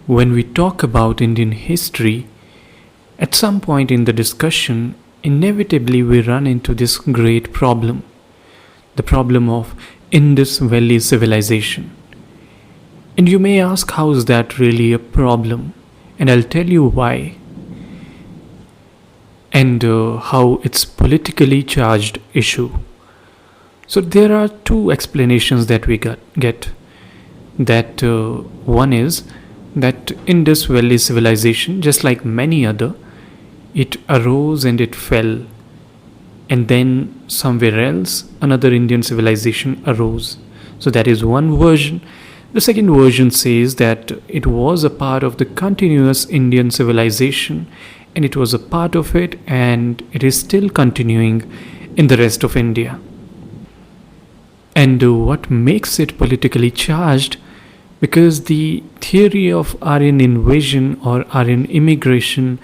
When we talk about Indian history, at some point in the discussion, inevitably we run into this great problem, the problem of Indus Valley Civilization. And you may ask, how is that really a problem? And I'll tell you why. And how it's politically charged issue. So there are two explanations that we get. That one is that Indus Valley Civilization, just like many other, it arose and it fell, and then somewhere else another Indian civilization arose. So that is one version. The second version says that it was a part of the continuous Indian civilization, and it was a part of it, and it is still continuing in the rest of India. And what makes it politically charged? Because the theory of Aryan invasion or Aryan immigration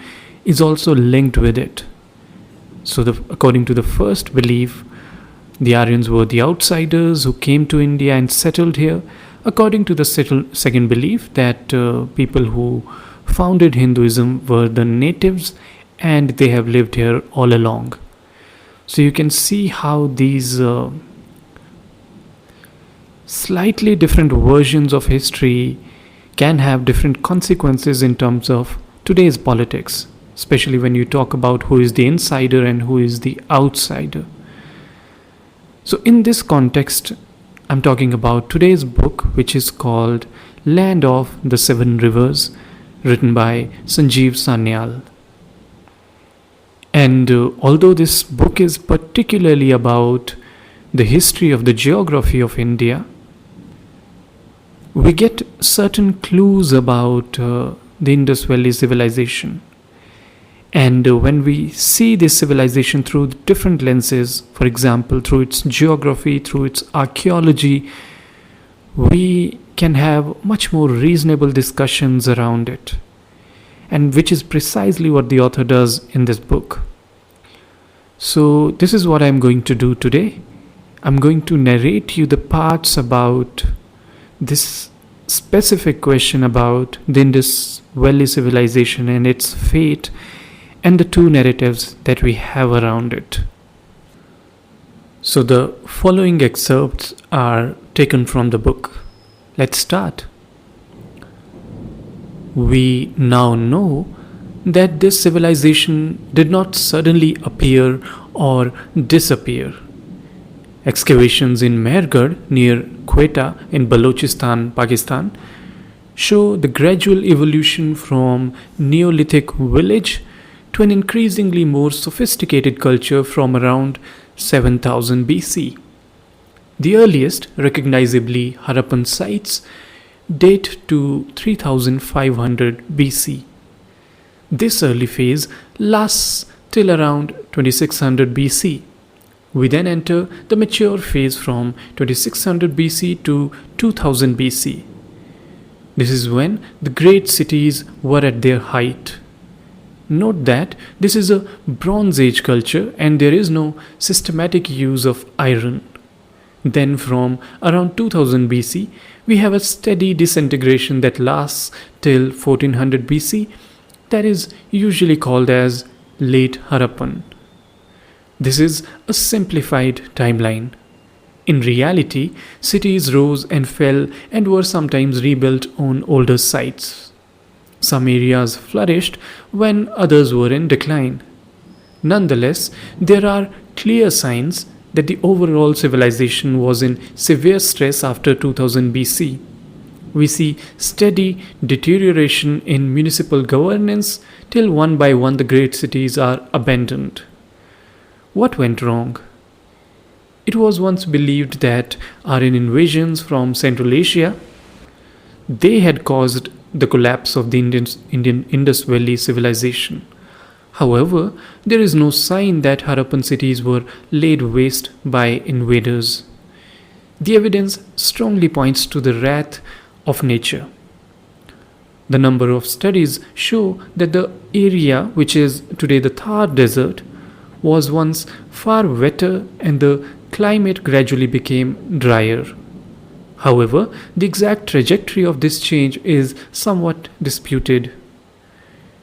is also linked with it. So according to the first belief, the Aryans were the outsiders who came to India and settled here. According to the second belief, that people who founded Hinduism were the natives and they have lived here all along. So you can see how these slightly different versions of history can have different consequences in terms of today's politics, especially when you talk about who is the insider and who is the outsider. So in this context, I'm talking about today's book, which is called Land of the Seven Rivers, written by Sanjeev Sanyal. And although this book is particularly about the history of the geography of India, we get certain clues about the Indus Valley Civilization. And when we see this civilization through different lenses, for example, through its geography, through its archaeology, we can have much more reasonable discussions around it. And which is precisely what the author does in this book. So this is what I'm going to do today. I'm going to narrate you the parts about this specific question about the Indus Valley Civilization and its fate, and the two narratives that we have around it. So the following excerpts are taken from the book. Let's start. We now know that this civilization did not suddenly appear or disappear. Excavations in Mehrgarh near Quetta in Balochistan, Pakistan, show the gradual evolution from Neolithic village to an increasingly more sophisticated culture from around 7000 BC. The earliest recognizably Harappan sites date to 3500 BC. This early phase lasts till around 2600 BC. We then enter the mature phase from 2600 BC to 2000 BC. This is when the great cities were at their height. Note that this is a Bronze Age culture and there is no systematic use of iron. Then from around 2000 BC, we have a steady disintegration that lasts till 1400 BC, that is usually called as Late Harappan. This is a simplified timeline. In reality, cities rose and fell and were sometimes rebuilt on older sites. Some areas flourished when others were in decline. Nonetheless, there are clear signs that the overall civilization was in severe stress after 2000 BC. We see steady deterioration in municipal governance till one by one the great cities are abandoned. What went wrong? It was once believed that Aryan invasions from Central Asia, they had caused the collapse of the Indian Indus Valley Civilization. However, there is no sign that Harappan cities were laid waste by invaders. The evidence strongly points to the wrath of nature. The number of studies show that the area, which is today the Thar Desert, was once far wetter and the climate gradually became drier. However, the exact trajectory of this change is somewhat disputed.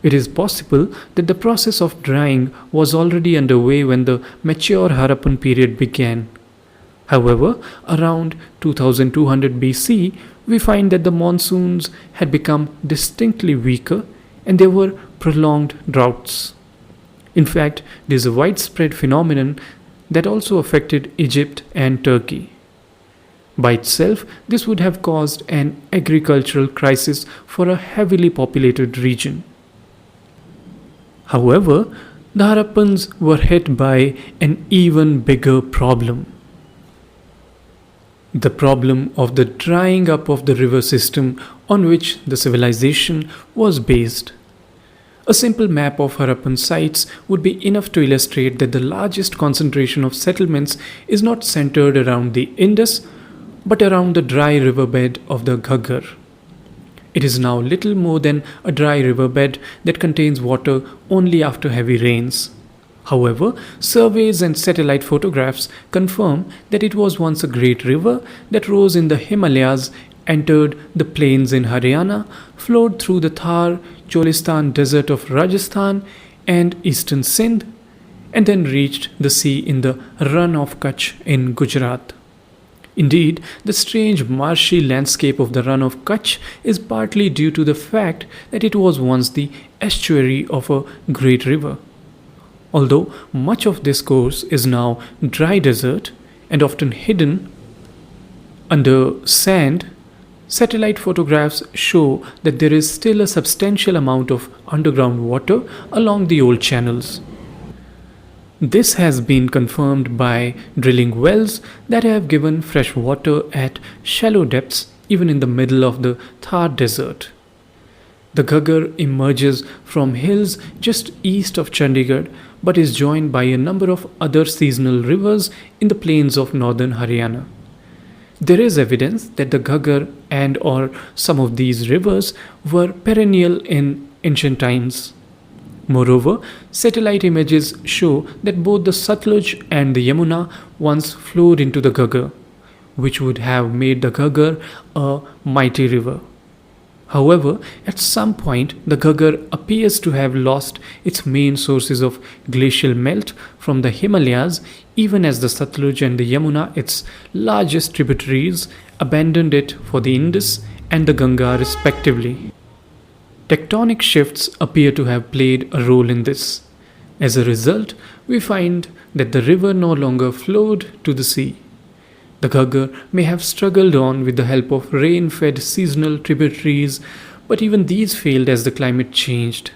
It is possible that the process of drying was already underway when the mature Harappan period began. However, around 2200 BC, we find that the monsoons had become distinctly weaker and there were prolonged droughts. In fact, this is a widespread phenomenon that also affected Egypt and Turkey. By itself, this would have caused an agricultural crisis for a heavily populated region. However, the Harappans were hit by an even bigger problem. The problem of the drying up of the river system on which the civilization was based. A simple map of Harappan sites would be enough to illustrate that the largest concentration of settlements is not centered around the Indus but around the dry riverbed of the Ghaggar. It is now little more than a dry riverbed that contains water only after heavy rains. However, surveys and satellite photographs confirm that it was once a great river that rose in the Himalayas, entered the plains in Haryana, flowed through the Thar Cholistan desert of Rajasthan and eastern Sindh, and then reached the sea in the Run of Kutch in Gujarat. Indeed, the strange marshy landscape of the Run of Kutch is partly due to the fact that it was once the estuary of a great river. Although much of this course is now dry desert and often hidden under sand, satellite photographs show that there is still a substantial amount of underground water along the old channels. This has been confirmed by drilling wells that have given fresh water at shallow depths even in the middle of the Thar desert. The Ghaggar emerges from hills just east of Chandigarh but is joined by a number of other seasonal rivers in the plains of northern Haryana. There is evidence that the Ghaggar and or some of these rivers were perennial in ancient times. Moreover, satellite images show that both the Satluj and the Yamuna once flowed into the Ghaggar, which would have made the Ghaggar a mighty river. However, at some point, the Ghaggar appears to have lost its main sources of glacial melt from the Himalayas, even as the Satluj and the Yamuna, its largest tributaries, abandoned it for the Indus and the Ganga respectively. Tectonic shifts appear to have played a role in this. As a result, we find that the river no longer flowed to the sea. The Ghaggar may have struggled on with the help of rain-fed seasonal tributaries, but even these failed as the climate changed.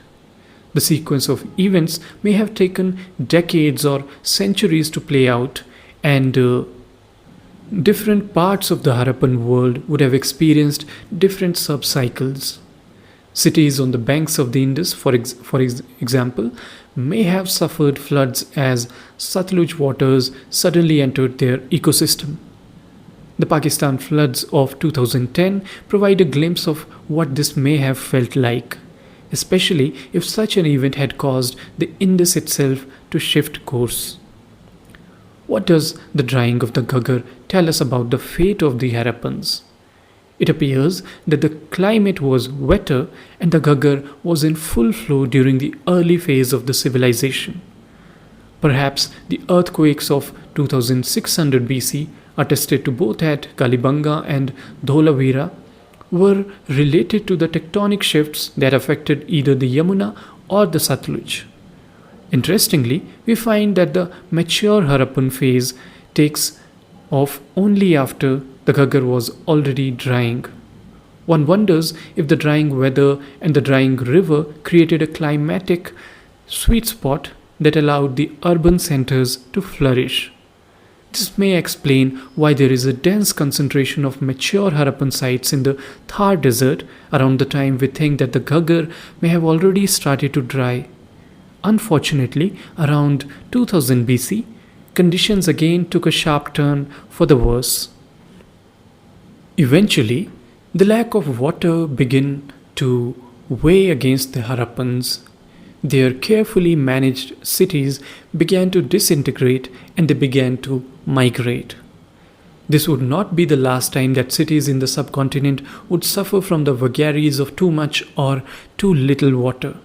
The sequence of events may have taken decades or centuries to play out, and different parts of the Harappan world would have experienced different subcycles. Cities on the banks of the Indus, for example, may have suffered floods as Satluj waters suddenly entered their ecosystem. The Pakistan floods of 2010 provide a glimpse of what this may have felt like, especially if such an event had caused the Indus itself to shift course. What does the drying of the Ghaggar tell us about the fate of the Harappans? It appears that the climate was wetter and the Ghaggar was in full flow during the early phase of the civilization. Perhaps the earthquakes of 2600 BC, attested to both at Kalibanga and Dholavira, were related to the tectonic shifts that affected either the Yamuna or the Satluj. Interestingly, we find that the mature Harappan phase takes off only after the Ghaggar was already drying. One wonders if the drying weather and the drying river created a climatic sweet spot that allowed the urban centers to flourish. This may explain why there is a dense concentration of mature Harappan sites in the Thar desert around the time we think that the Ghaggar may have already started to dry. Unfortunately, around 2000 BC, conditions again took a sharp turn for the worse. Eventually, the lack of water began to weigh against the Harappans. Their carefully managed cities began to disintegrate and they began to migrate. This would not be the last time that cities in the subcontinent would suffer from the vagaries of too much or too little water.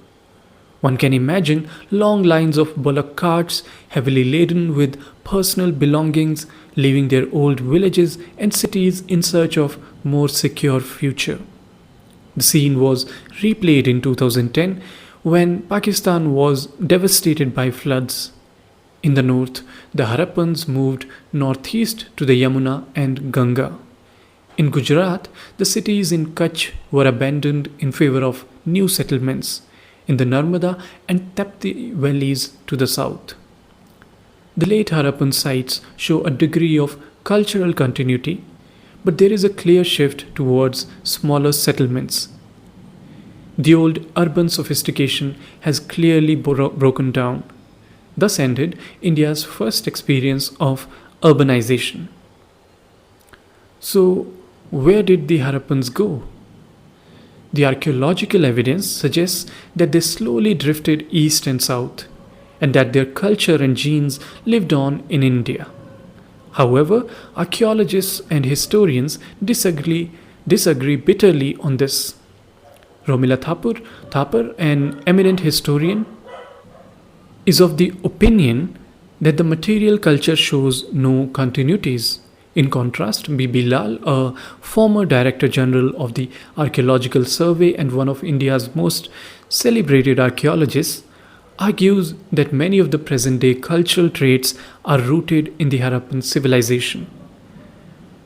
One can imagine long lines of bullock carts heavily laden with personal belongings leaving their old villages and cities in search of more secure future. The scene was replayed in 2010 when Pakistan was devastated by floods. In the north, the Harappans moved northeast to the Yamuna and Ganga. In Gujarat, the cities in Kutch were abandoned in favor of new settlements in the Narmada and Tapti valleys to the south. The late Harappan sites show a degree of cultural continuity, but there is a clear shift towards smaller settlements. The old urban sophistication has clearly broken down. Thus ended India's first experience of urbanization. So, where did the Harappans go? The archaeological evidence suggests that they slowly drifted east and south, and that their culture and genes lived on in India. However, archaeologists and historians disagree bitterly on this. Romila Thapar, an eminent historian, is of the opinion that the material culture shows no continuities. In contrast, B.B. Lal, a former Director General of the Archaeological Survey and one of India's most celebrated archaeologists, argues that many of the present-day cultural traits are rooted in the Harappan civilization.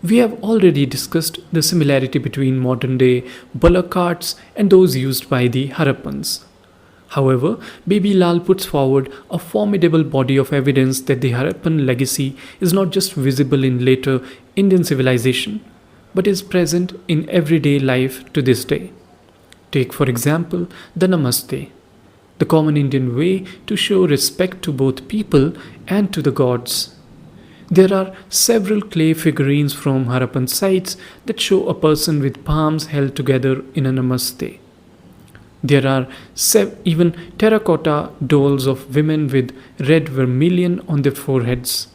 We have already discussed the similarity between modern-day bullock carts and those used by the Harappans. However, B.B. Lal puts forward a formidable body of evidence that the Harappan legacy is not just visible in later Indian civilization, but is present in everyday life to this day. Take, for example, the Namaste, the common Indian way to show respect to both people and to the gods. There are several clay figurines from Harappan sites that show a person with palms held together in a Namaste. There are even terracotta dolls of women with red vermilion on their foreheads.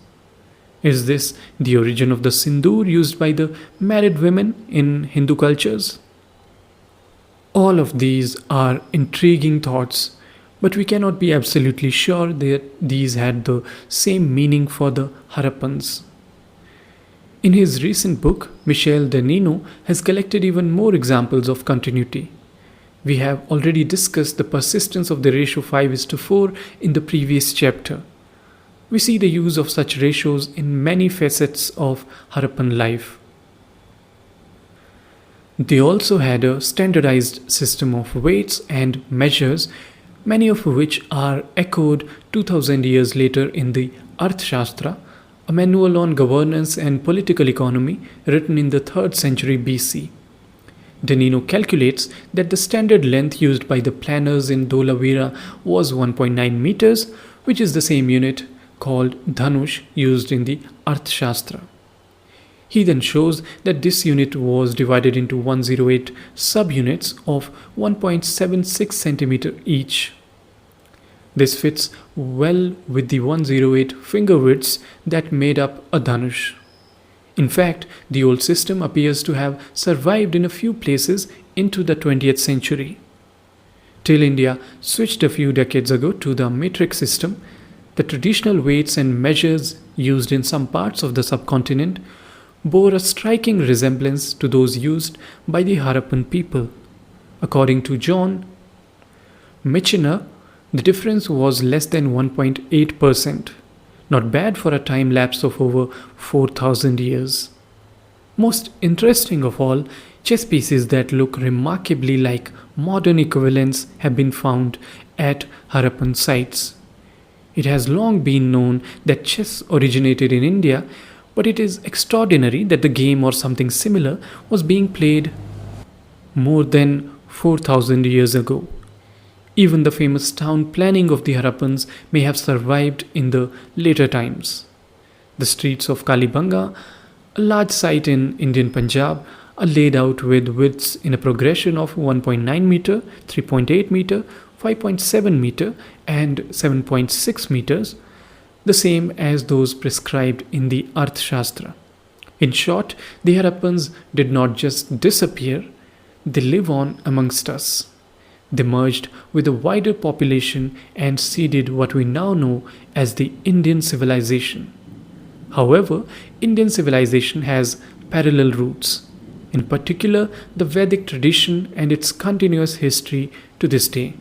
Is this the origin of the sindoor used by the married women in Hindu cultures? All of these are intriguing thoughts, but we cannot be absolutely sure that these had the same meaning for the Harappans. In his recent book, Michel Denino has collected even more examples of continuity. We have already discussed the persistence of the ratio 5:4 in the previous chapter. We see the use of such ratios in many facets of Harappan life. They also had a standardized system of weights and measures, many of which are echoed 2000 years later in the Arthashastra, a manual on governance and political economy written in the 3rd century BC. Denino calculates that the standard length used by the planners in Dholavira was 1.9 meters, which is the same unit called Dhanush used in the Arthashastra. He then shows that this unit was divided into 108 subunits of 1.76 centimeter each. This fits well with the 108 finger widths that made up a Dhanush. In fact, the old system appears to have survived in a few places into the 20th century. Till India switched a few decades ago to the metric system, the traditional weights and measures used in some parts of the subcontinent bore a striking resemblance to those used by the Harappan people. According to John Michener, the difference was less than 1.8%. Not bad for a time lapse of over 4,000 years. Most interesting of all, chess pieces that look remarkably like modern equivalents have been found at Harappan sites. It has long been known that chess originated in India, but it is extraordinary that the game or something similar was being played more than 4,000 years ago. Even the famous town planning of the Harappans may have survived in the later times. The streets of Kalibanga, a large site in Indian Punjab, are laid out with widths in a progression of 1.9 meter, 3.8 meter, 5.7 meter, and 7.6 meters, the same as those prescribed in the Arthashastra. In short, the Harappans did not just disappear, they live on amongst us. They merged with a wider population and seeded what we now know as the Indian civilization. However, Indian civilization has parallel roots, in particular the Vedic tradition and its continuous history to this day.